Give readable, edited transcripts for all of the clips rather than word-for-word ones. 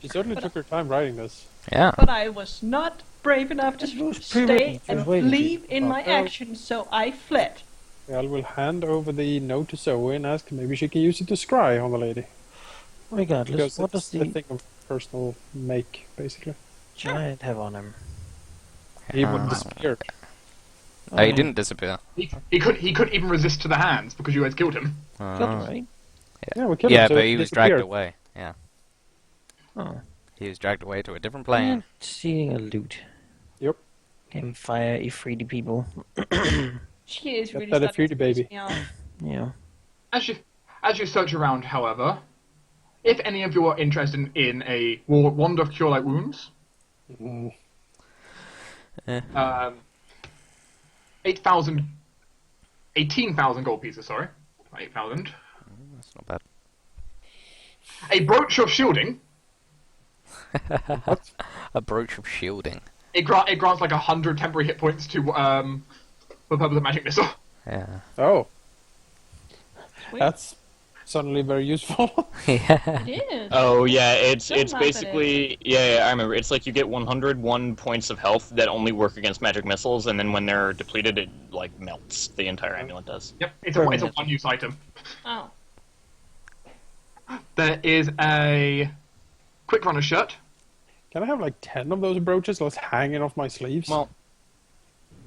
She certainly took her time writing this. Yeah. But I was not brave enough to stay and believe in my actions, so I fled. Well, we'll hand over the note to Zoe and ask maybe she can use it to scry on the lady. Regardless, what does the the thing of personal make, basically? giant have on him? He would disappear. Oh, he didn't disappear. He couldn't even resist to the hands because you guys killed him. Right? Yeah, we killed him. Yeah, So but he he was dragged disappeared. away. Yeah. Oh. He was dragged away to a different plane. Seeing a loot. Yep. Can fire Ifriti people. She is Got really that starting Afridi to baby. piss me off. Yeah. As you search around, however, if any of you are interested in a wand of cure light wounds, 18,000 gold pieces. Sorry, 8,000. That's not bad. A brooch of shielding. A brooch of shielding. It grants like 100 temporary hit points to for the purpose of magic missile. Yeah. Oh, Sweet. that's suddenly very useful. Yeah. It is. Oh yeah, it's Don't laugh at basically yeah, I remember. It's like you get 101 points of health that only work against magic missiles, and then when they're depleted, it like melts. The entire amulet does. Yep, it's a one-use item. Oh. There is a quick runner shirt. Can I have like 10 of those brooches just hanging off my sleeves? Well,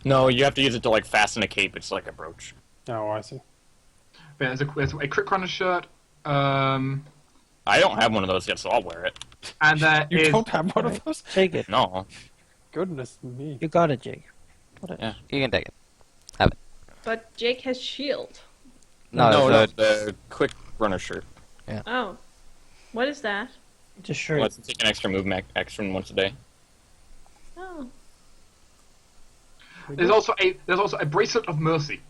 no, you have to use it to like fasten a cape. It's like a brooch. Oh, I see. There's a quick runner shirt. I don't have one of those yet, so I'll wear it. And there You is don't have one of those? Take it. No. Goodness me. You got it, Jake. Yeah. You can take it. But Jake has shield. No, the quick runner shirt. Oh. What is that? It's a shirt. Let's take an extra move action once a day. Oh. there's also a bracelet of mercy.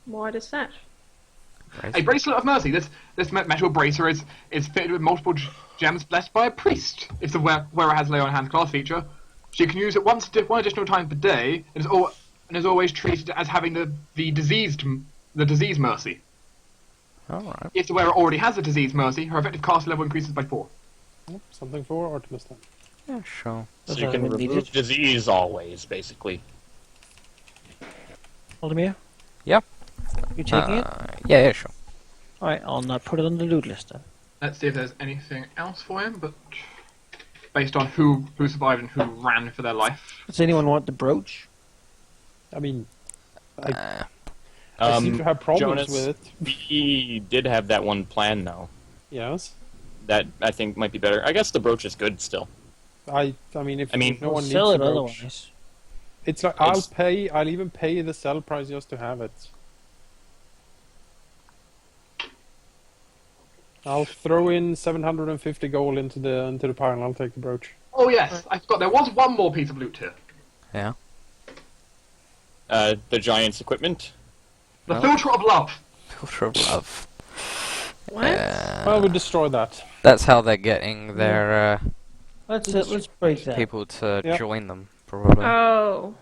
What is that? A bracelet of mercy. This metal bracer is fitted with multiple gems blessed by a priest. If the wearer has lay on hands class feature, she can use it one additional time per day, and is always treated as having the disease mercy. Alright. If the wearer already has the disease mercy, her effective cast level increases by 4. Something for Artemis then. Yeah, sure. So That's you all can we needed. remove disease always, basically. Halldamir? Yep. You taking it? Yeah, sure. Alright, I'll not put it on the loot list then. Let's see if there's anything else for him, but based on who survived and who ran for their life. Does anyone want the brooch? I mean, I seem to have problems Jonas, with it. We did have that one plan, though. Yes. That I think might be better. I guess the brooch is good still. I mean, if I mean, no one Sell needs it the brooch, otherwise. it's like I'll even pay the sell price just to have it. I'll throw in 750 gold into the pile and I'll take the brooch. Oh yes, I forgot there was one more piece of loot here. Yeah. The giant's equipment. The filter of love. Filter of love. What? Well, we destroy that. That's how they're getting their Let's break that. people to Yep. join them, probably. Oh.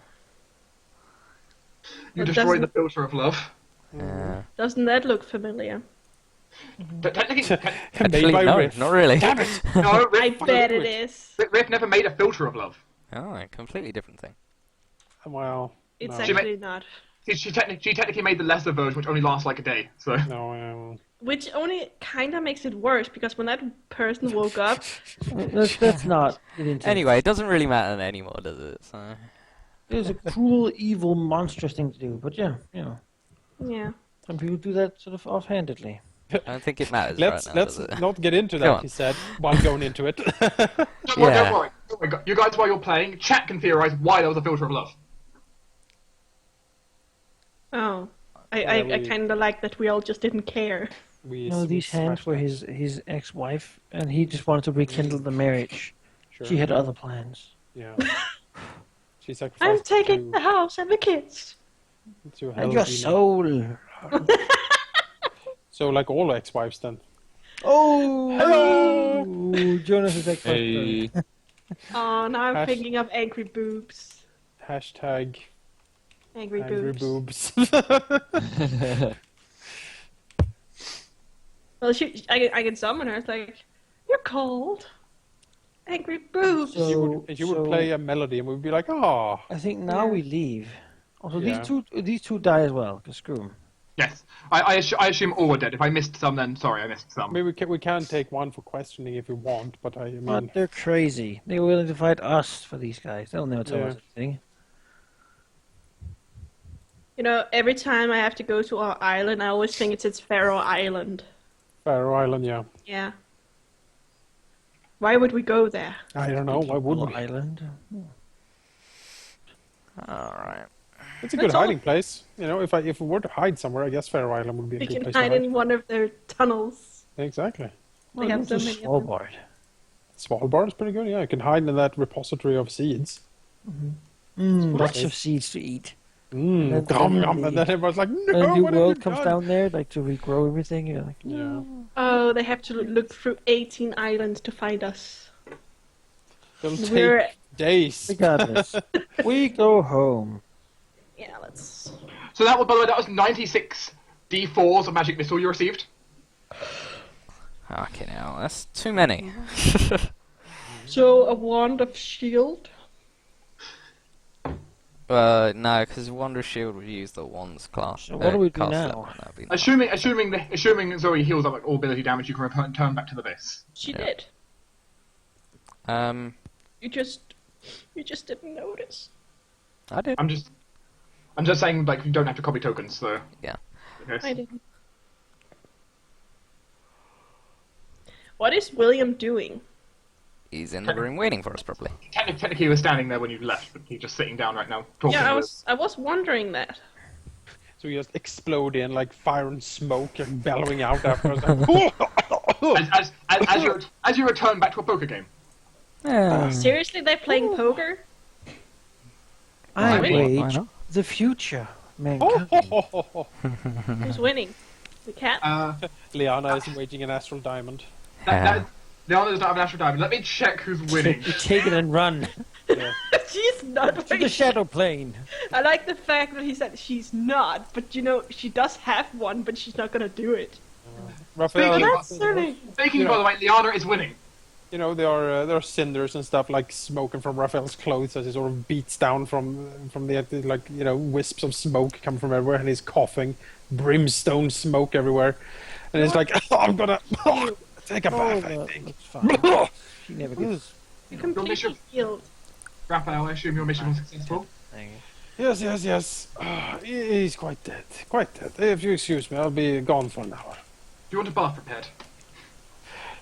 You It destroyed the doesn't- filter of love. Yeah. Doesn't that look familiar? But technically, Made Actually, by no, Riff. not really. no, I Riff, bet it is. Riff never made a filter of love. Oh, a completely different thing. Well, It's no. actually not. She technically made the lesser version, which only lasts like a day. So No, Which only kind of makes it worse, because when that person woke up, Let's not get into Anyway, it doesn't really matter anymore, does it? So. it. It was a cruel, evil, monstrous thing to do, but yeah, you know, yeah. some people do that sort of offhandedly. I don't think it matters let's right now, let's does it? not get into Go that. on. He said while going into it. don't Yeah. worry. You guys, while you're playing, chat can theorize why there was a filter of love. Oh. Yeah, I we- kind of like that we all just didn't care. You know, these hands were his ex-wife, and he just wanted to rekindle the marriage. Sure. She had other plans. Yeah. She I'm sacrificed taking the house and the kids. to And hell your demon. soul. So like all ex-wives then. Oh, hello, Jonas is ex-wife. Hey. Oh, now I'm Hash- thinking of angry boobs. Hashtag Angry angry boobs. boobs. Well, I can summon her. It's like, you're cold. Angry boobs. And she would play a melody, and we'd be like, "Oh." I think now we leave. Also, Yeah. these two die as well. Cause screw 'em. Yes. I assume all were dead. If I missed some, then sorry, I missed I some. mean, we can take one for questioning if we want, but I mean, But they're crazy. They're willing to fight us for these guys. They'll never tell us anything. You know, every time I have to go to our island, I always think it's Faroe Island. Faroe Island, yeah. Yeah. Why would we go there? I don't know. Why would Little we? island. Alright. It's a good That's all- hiding place. You know, if we were to hide somewhere, I guess Faroe Island would be a We good can place to hide hide. in one of their tunnels. Exactly. They have so to many of them. Svalbard. Svalbard is pretty good. Yeah, you can hide in that repository of seeds. Lots of seeds to eat. And then And then everyone's like, And a "No, new what have world you comes done?" down there, like to regrow everything. You're like, Yeah. Oh, they have to look through 18 islands to find us. It'll take We're... days. regardless, we go home. Yeah, let's... So that was, by the way, that was 96 D4s of magic missile you received. Okay, now that's too many. So, a wand of shield. No, because Wonder Shield would use the wands class. So what do we do cast now? level, that'd be Assuming Zoe heals up like all ability damage, you can return back to the base. She Yeah. did. Um, You just didn't notice. I did. I'm just saying, like, you don't have to copy tokens, so. Yeah. Okay. I didn't. What is William doing? He's in the room waiting for us, probably. Technically, he was standing there when you left, but he's just sitting down right now, talking. Yeah, with- I was wondering that. So we just explode in like fire and smoke and bellowing out after us. as you return back to a poker game. Seriously, they're playing poker? I Really? Why wage not? the future, man. Who's winning? The cat? Liana is waging an astral diamond. Leona does not have an astral diamond. Let me check who's winning. You take it and run She's not to the winning. shadow plane. I like the fact that he said she's not, but you know, she does have one, but she's not gonna do it. Raphael, Speaking That's silly. Speaking, by the way, Leona is winning. you know, there are cinders and stuff like smoking from Raphael's clothes as he sort of beats down from the like, you know, wisps of smoke come from everywhere, and he's coughing, brimstone smoke everywhere, and he's like, "Oh, I'm gonna take a bath." I think. That's fine. She never gets. You're completely healed. Raphael, I assume your mission was successful. Yes. He's quite dead. Quite dead. If you excuse me, I'll be gone for an hour. Do you want a bath prepared?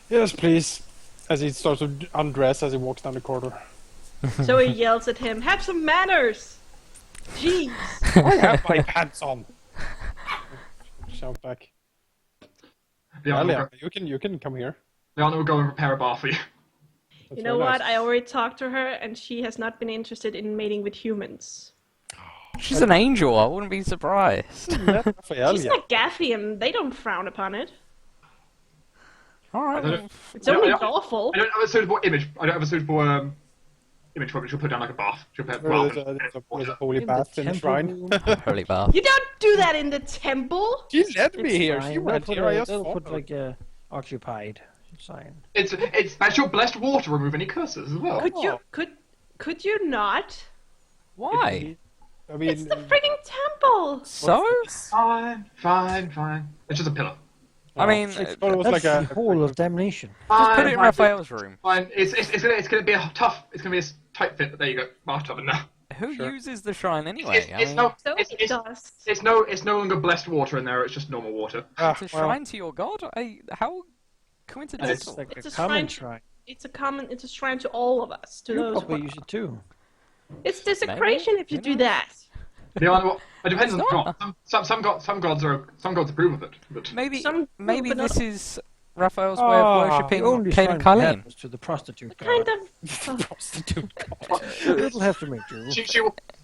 Yes, please. As he starts to undress as he walks down the corridor. So he yells at him, "Have some manners!" Jeez. I have my pants on. Shout back. Leona You can come here. will go and prepare a bath for you. That's You know very what? nice. I already talked to her, and she has not been interested in mating with humans. She's an angel. I wouldn't be surprised. Raphael, She's yeah. not Gaffy, and they don't frown upon it. All I right. don't, It's only I don't- lawful. I don't have a suitable image. I don't have a suitable image for it. She'll put down like a bath. She'll put There's bath a holy In bath the in the temple shrine. room. Holy bath. You don't do that in the temple. She led me It's here. fine. She went They'll here. I just they'll followed. put like occupied sign. It's that's your blessed water to remove any curses as well. Could you not? Why? I mean, It's the frigging temple. So? Fine. It's just a pillar. I mean, I thought it was That's like the hole of damnation. just put it in Raphael's room. Fine. It's gonna be a tough. It's gonna be a tight fit. But there you go. Bathtub in there. Who Sure. uses the shrine anyway? I It's mean, no. So It's, it it's, does. it's no longer blessed water in there. It's just normal water. it's a well, shrine to your god? How It's coincidental. like It's a a common shrine. shrine. It's a shrine to all of us. To You those. probably use it too. It's desecration if you Who do knows? that. It depends on the It's god. not. Some gods approve of it. But Maybe But not- this is Raphael's way of worshipping The only Cain shrine and we Colleen. have is to the prostitute god. Kind of. prostitute. It'll have to make do.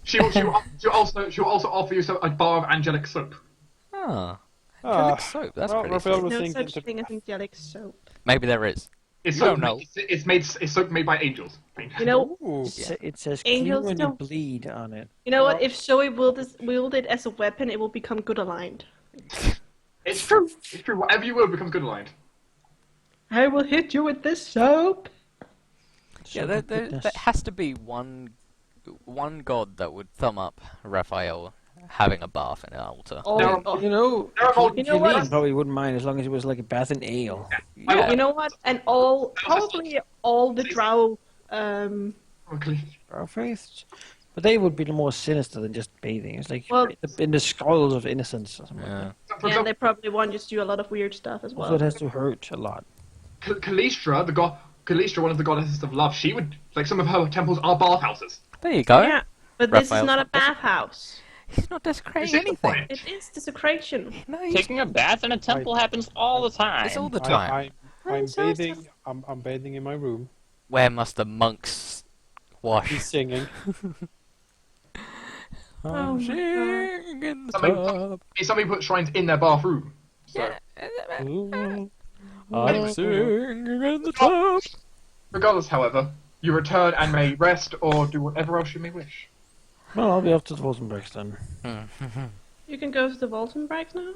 she'll also offer you a bar of angelic soap. Ah, Ah, angelic soap. That's well, pretty Raphael sweet. was No thinking such thing as angelic soap. Maybe there is. It's You soap. don't know. It's soap made by angels. You know, Ooh. It says Angels clean when you don't- bleed on it. you know what? If Zoe wield it as a weapon, it will become good aligned. It's true. It's true. Whatever you will becomes good aligned. I will hit you with this soap. Yeah, So, there has to be one god that would thumb up Raphael having a bath in an altar. There Oh, You know, There are You know what? Celine probably wouldn't mind as long as it was like a bath in ale. Yeah. you know what? And probably all the drow, Faiths. But they would be more sinister than just bathing. It's like Well- in the scrolls of innocence or something like Yeah. that. For and example, they probably want you to do a lot of weird stuff as Also, well. it has to hurt a lot. Callistra, Callistra, one of the goddesses of love, she would like some of her temples are bathhouses. There you go. Yeah, but this is Raphael's not a not this- bathhouse. He's not desecrating This is the anything. point. It is desecration. No, he's, Taking a bath in a temple happens all the time. it's all the time. I'm so is bathing. I'm bathing in my room. Where must the monks wash? He's singing. Oh I'm my singing in the Something- tub. Somebody put shrines in their bathroom. So, Ooh. I'm singing in the tub. regardless, however, you return and may rest or do whatever else you may wish. Well, I'll be off to the Wolzenbergs then. You can go to the Voltenbracks now?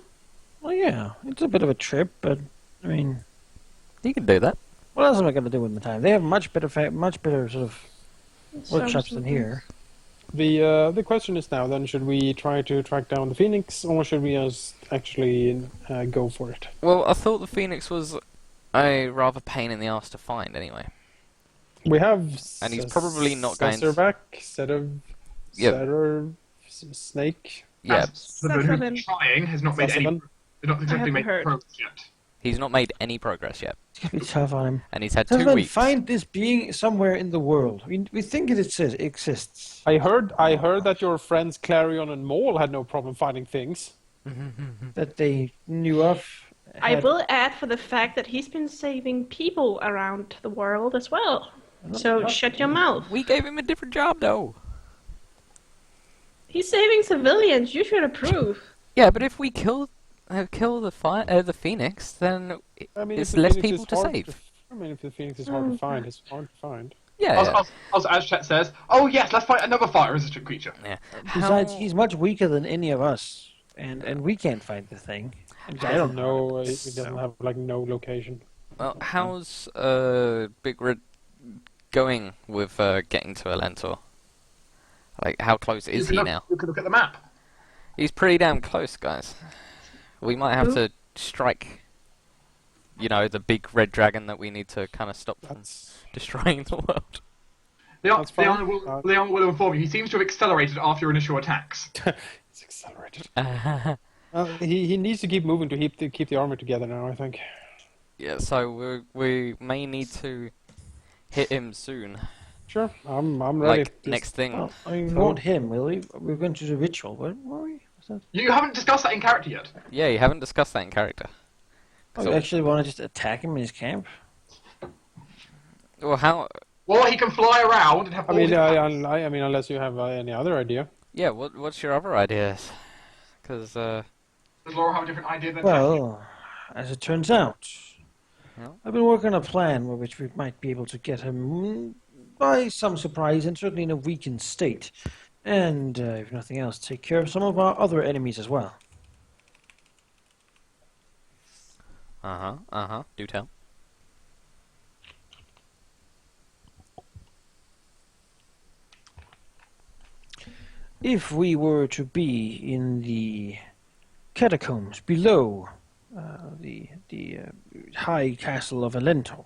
Well, yeah, it's a bit of a trip, but I mean, You can do that. what else am I going to do with my time? They have much better sort of workshops than here. The question is now then, should we try to track down the Phoenix, or should we just actually go for it? Well, I thought the Phoenix was a rather pain in the ass to find anyway. We have And he's probably not going to- back, set of Yeah. Setter, Snake. Yeah, As the who's Sassavan. trying has not made any. Sassavan. Has not exactly haven't made heard. progress yet. he's not made any progress yet. It's going to be tough on him. And he's had 2 Tasman, weeks. find this being somewhere in the world. We think it exists. I heard that your friends Clarion and Maul had no problem finding things. That they knew of. I had- will add for the fact that he's been saving people around the world as well. So shut your mouth. We gave him a different job, though. He's saving civilians. You should approve. Yeah, but if we kill the Phoenix, then I mean, it's if the less Phoenix people is to hard save. I mean, if the Phoenix is hard to find, it's hard to find. Yeah. Also, as Chet says, oh yes, let's fight another fire-resistant creature. Yeah. Besides, How- he's much weaker than any of us, and we can't find the thing. I don't know. No, it doesn't have like no location. Well, how's Big Red going with getting to Alentor? Like, how close is he now? You can look at the map. He's pretty damn close, guys. We might have to strike, the big red dragon that we need to kind of stop from That's destroying the world. That's fine. Leon will inform you. He seems to have accelerated after your initial attacks. it's accelerated. He needs to keep moving to keep the armor together now, I think. Yeah, so we may need to hit him soon. Sure, I'm ready. Like, next thing. Well, I mean, we want him, will we? We're going to do the ritual. What were we? What's that? You haven't discussed that in character yet. Yeah, you haven't discussed that in character. Oh, So- we actually want to just attack him in his camp? Well, how... Or he can fly around and have I all mean, his- I mean, unless you have any other idea. Yeah, what's your other ideas? Because, Does Laura have a different idea than Well, as it turns out, No? I've been working on a plan by which we might be able to get him by some surprise and certainly in a weakened state. And, if nothing else, take care of some of our other enemies as well. do tell. If we were to be in the catacombs below the high castle of Alentor,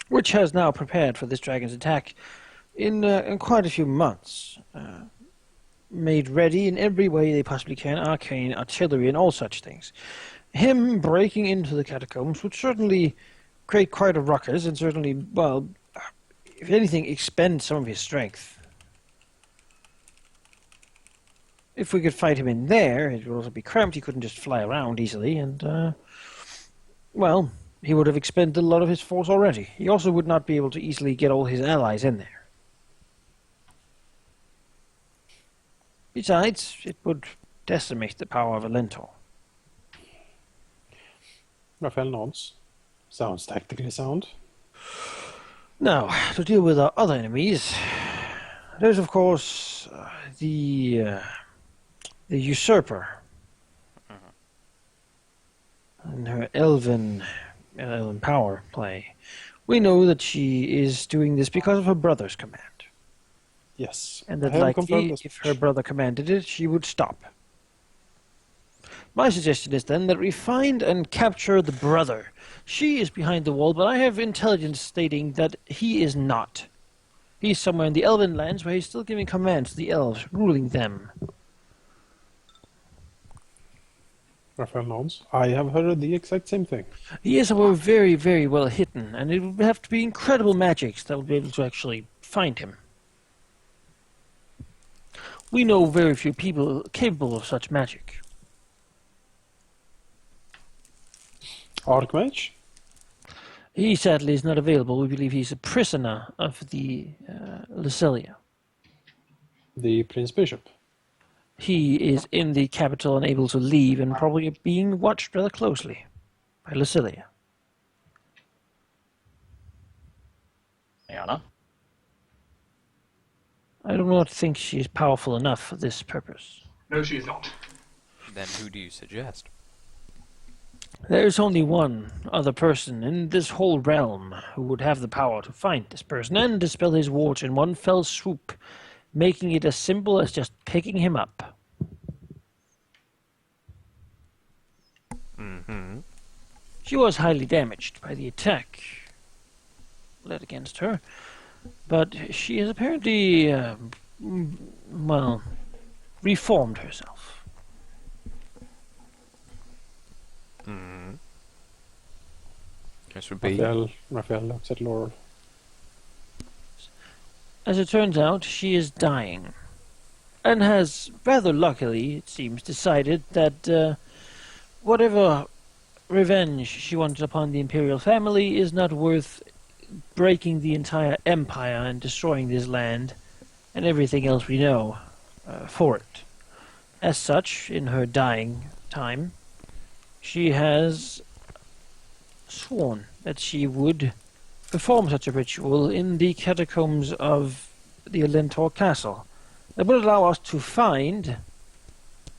which has now prepared for this dragon's attack in quite a few months, made ready in every way they possibly can, arcane, artillery, and all such things. Him breaking into the catacombs would certainly create quite a ruckus, and certainly, well, if anything, expend some of his strength. If we could fight him in there, it would also be cramped. He couldn't just fly around easily, and, well, he would have expended a lot of his force already. He also would not be able to easily get all his allies in there. Besides, it would decimate the power of Alentor. Raphael nods. Sounds tactically sound. Now, to deal with our other enemies, there's of course the usurper and her elven power play. We know that she is doing this because of her brother's command. Yes. And I that have confirmed likely, this if much. her brother commanded it, she would stop. My suggestion is then that we find and capture the brother. She is behind the wall, but I have intelligence stating that he is not. He's somewhere in the Elven lands where he's still giving commands to the elves, ruling them. Raphael nods. I have heard the exact same thing. He is, however, very, very well hidden, and it would have to be incredible magics that would be able to actually find him. We know very few people capable of such magic. Archmage? He sadly is not available. We believe he's a prisoner of the Lucelia. The Prince Bishop. He is in the capital and able to leave and probably being watched rather closely by Lucelia. Ayana? I do not think she is powerful enough for this purpose. No, she is not. Then who do you suggest? There is only one other person in this whole realm who would have the power to find this person and dispel his warts in one fell swoop, making it as simple as just picking him up. Mm-hmm. She was highly damaged by the attack led against her, but she has apparently, reformed herself. Mm-hmm. This would be... Raphael looks at Laurel. As it turns out, she is dying, and has, rather luckily, it seems, decided that whatever revenge she wanted upon the Imperial family is not worth breaking the entire empire and destroying this land and everything else we know for it. As such, in her dying time, she has sworn that she would perform such a ritual in the catacombs of the Alentor Castle that would allow us to find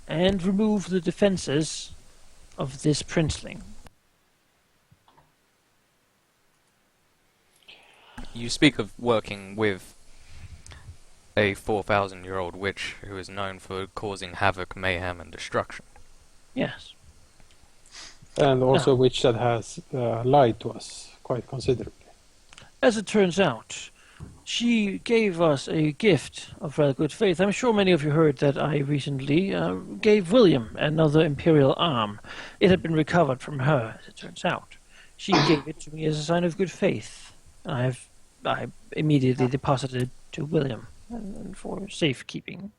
and remove the defenses of this princeling. You speak of working with a 4,000-year-old witch who is known for causing havoc, mayhem, and destruction. Yes. And also a witch that has lied to us quite considerably. As it turns out, she gave us a gift of rather good faith. I'm sure many of you heard that I recently gave William another Imperial arm. It had been recovered from her, as it turns out. She gave it to me as a sign of good faith. I immediately deposited it to William for safekeeping.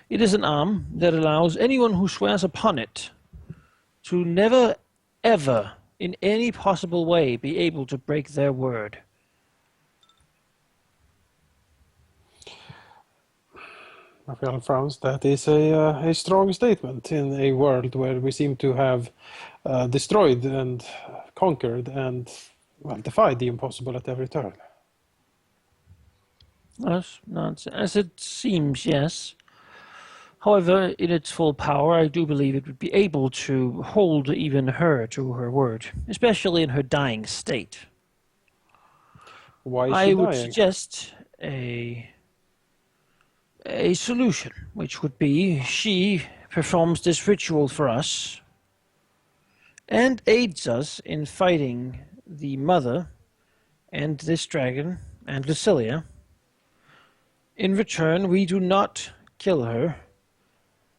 It is an arm that allows anyone who swears upon it to never, ever, in any possible way, be able to break their word. Raphael frowns. That is a strong statement in a world where we seem to have destroyed and conquered and defied the impossible at every turn. Yes, as it seems, yes. However, in its full power, I do believe it would be able to hold even her to her word, especially in her dying state. Why is she I dying? would suggest a solution, which would be she performs this ritual for us and aids us in fighting the mother and this dragon and Lucelia. In return, we do not kill her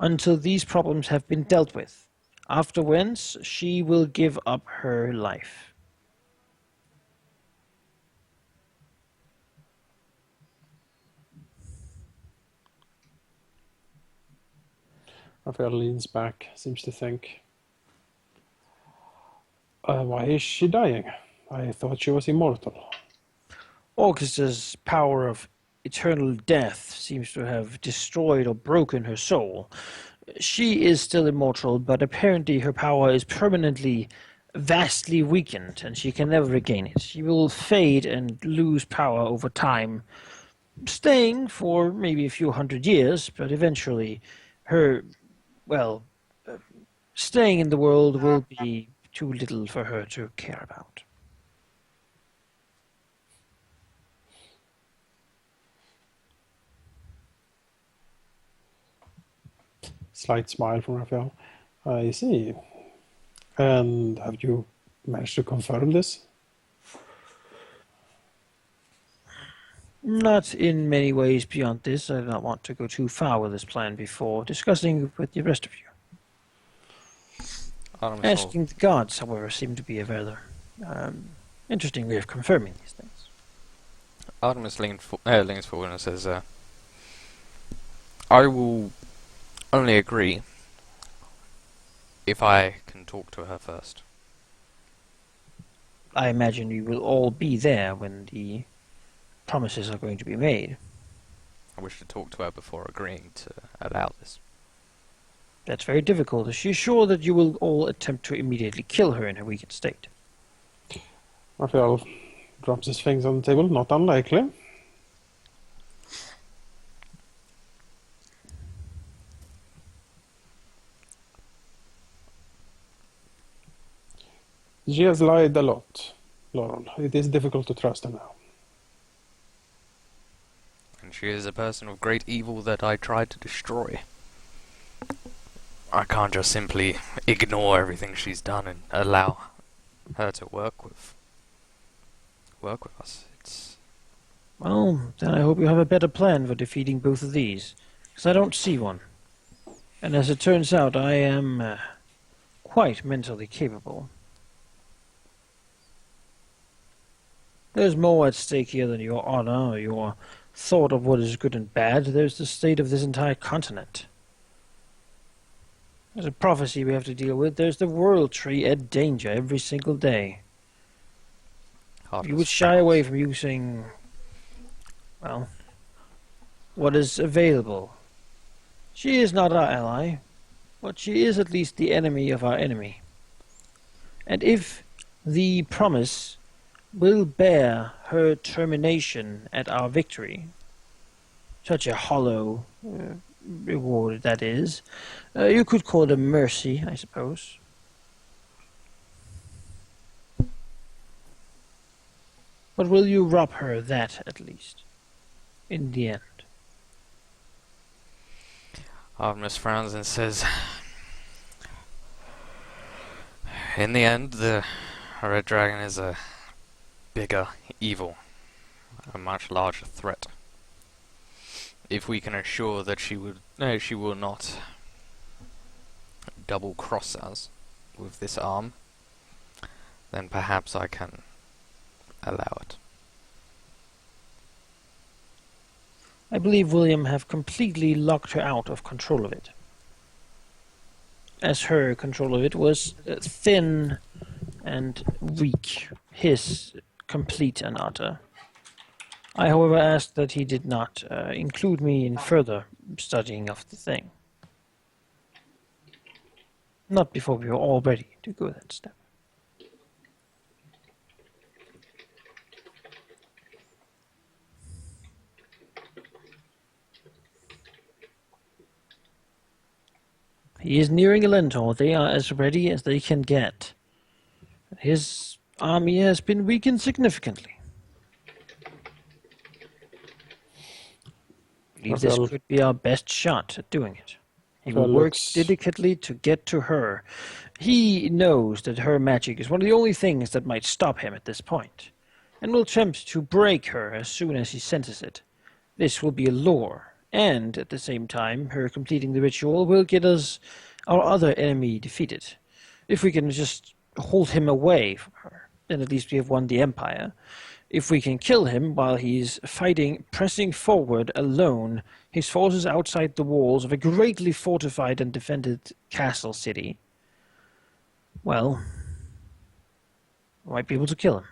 until these problems have been dealt with, after whence she will give up her life. Raphael leans back, seems to think. Why is she dying? I thought she was immortal. Augustus' power of eternal death seems to have destroyed or broken her soul. She is still immortal, but apparently her power is permanently vastly weakened, and she can never regain it. She will fade and lose power over time, staying for maybe a few hundred years, but eventually her, staying in the world will be too little for her to care about. slight smile from Raphael. I see. And have you managed to confirm this? Not in many ways beyond this. I do not want to go too far with this plan before discussing with the rest of you. Asking the gods, however, seemed to be a rather interesting way of confirming these things. Artemis leans forward and says, I will only agree if I can talk to her first. I imagine you will all be there when the promises are going to be made. I wish to talk to her before agreeing to allow this. That's very difficult. Is she sure that you will all attempt to immediately kill her in her weakened state? Raphael drops his fingers on the table. Not unlikely. She has lied a lot, Laurel. It is difficult to trust her now. And she is a person of great evil that I tried to destroy. I can't just simply ignore everything she's done and allow her to work with us. Well, then I hope you have a better plan for defeating both of these, because I don't see one. And as it turns out, I am quite mentally capable. There's more at stake here than your honor or your thought of what is good and bad. There's the state of this entire continent. There's a prophecy we have to deal with. There's the world tree at danger every single day. You would shy away from using, well, what is available. She is not our ally, but she is at least the enemy of our enemy. And if the promise will bear her termination at our victory, such a hollow reward that is, you could call it a mercy, I suppose. But will you rob her that, at least, in the end? Artemis frowns and says, in the end, the Red Dragon is a bigger evil, a much larger threat. If we can assure that she will not double-cross us with this arm, then perhaps I can allow it. I believe William have completely locked her out of control of it, as her control of it was thin and weak, his complete and utter. I, however, asked that he did not include me in further studying of the thing. Not before we were all ready to go that step. He is nearing Alentor. They are as ready as they can get. His army has been weakened significantly. I believe this could be our best shot at doing it. He will work dedicatedly to get to her. He knows that her magic is one of the only things that might stop him at this point, and will attempt to break her as soon as he senses it. This will be a lure, and at the same time, her completing the ritual will get us our other enemy defeated. If we can just hold him away from her, then at least we have won the Empire. If we can kill him while he's fighting, pressing forward alone, his forces outside the walls of a greatly fortified and defended castle city, well, we might be able to kill him.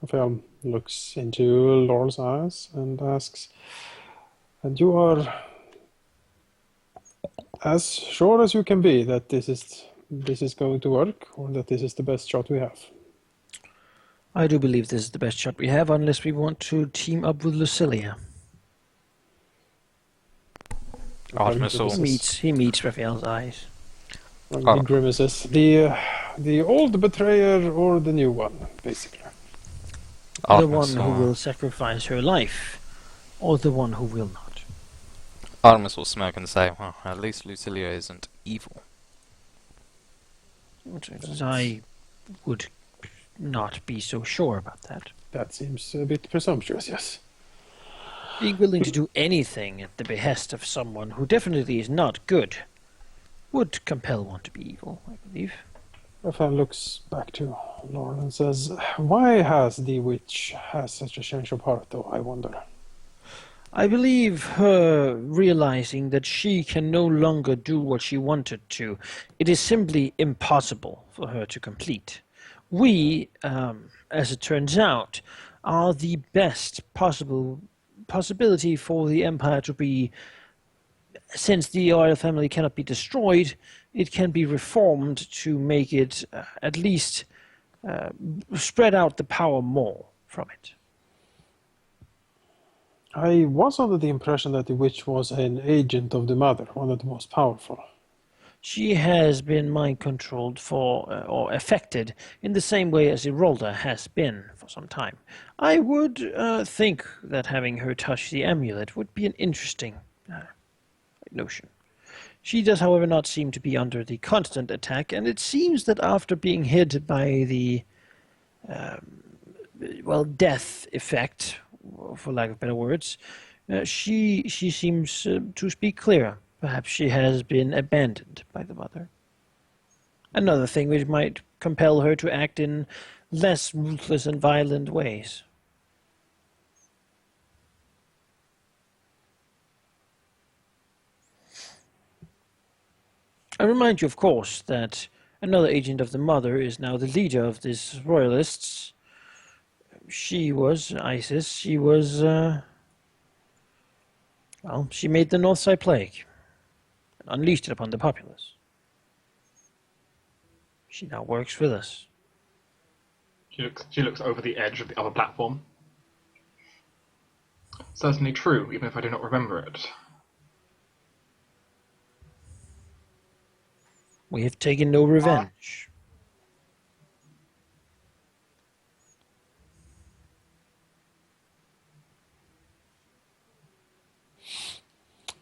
Raphael looks into Laurel's eyes and asks, and you are as sure as you can be that this is going to work, or that this is the best shot we have? I do believe this is the best shot we have, unless we want to team up with Lucilia. He meets Raphael's eyes. He grimaces. The old betrayer or the new one, basically. The one who will sacrifice her life, or the one who will not. Artemis will smirk and say, well, at least Lucilia isn't evil. I would not be so sure about that. That seems a bit presumptuous, yes. Being willing to do anything at the behest of someone who definitely is not good would compel one to be evil, I believe. Raphael looks back to Laurel and says, why has the witch has such a change of heart, though, I wonder? I believe her realizing that she can no longer do what she wanted to. It is simply impossible for her to complete. We, as it turns out, are the best possibility for the Empire to be. Since the royal family cannot be destroyed, it can be reformed to make it at least spread out the power more from it. I was under the impression that the witch was an agent of the mother, one of the most powerful. She has been mind-controlled or affected in the same way as Irolda has been for some time. I would think that having her touch the amulet would be an interesting notion. She does, however, not seem to be under the constant attack, and it seems that after being hit by the, death effect, for lack of better words, she seems to speak clearer. Perhaps she has been abandoned by the mother. Another thing which might compel her to act in less ruthless and violent ways. I remind you, of course, that another agent of the mother is now the leader of these royalists. She was Isis. She was, she made the Northside Plague and unleashed it upon the populace. She now works with us. She looks over the edge of the other platform. Certainly true, even if I do not remember it. We have taken no revenge.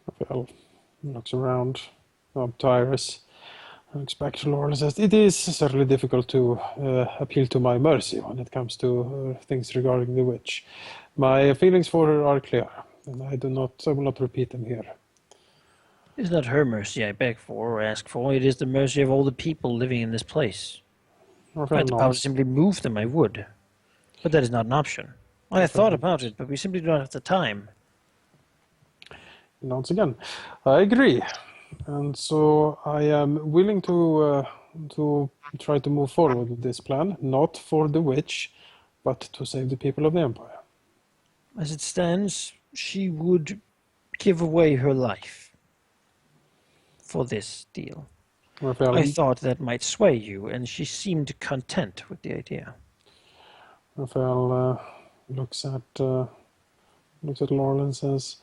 Raphael looks around, up to Iris, looks back to Laurel and says, it is certainly difficult to appeal to my mercy when it comes to things regarding the witch. My feelings for her are clear, and I will not repeat them here. It is not her mercy I beg for or ask for. It is the mercy of all the people living in this place. If I had the power to simply move them, I would. But that is not an option. I have thought about it, but we simply do not have the time. Once again, I agree. And so I am willing to try to move forward with this plan, not for the witch, but to save the people of the Empire. As it stands, she would give away her life for this deal. Raphael, I thought that might sway you, and she seemed content with the idea. Raphael looks at Laurel and says,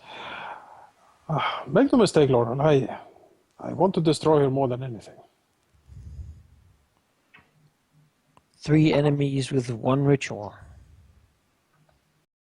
make no mistake, Laurel, I want to destroy her more than anything. 3 enemies with 1 ritual.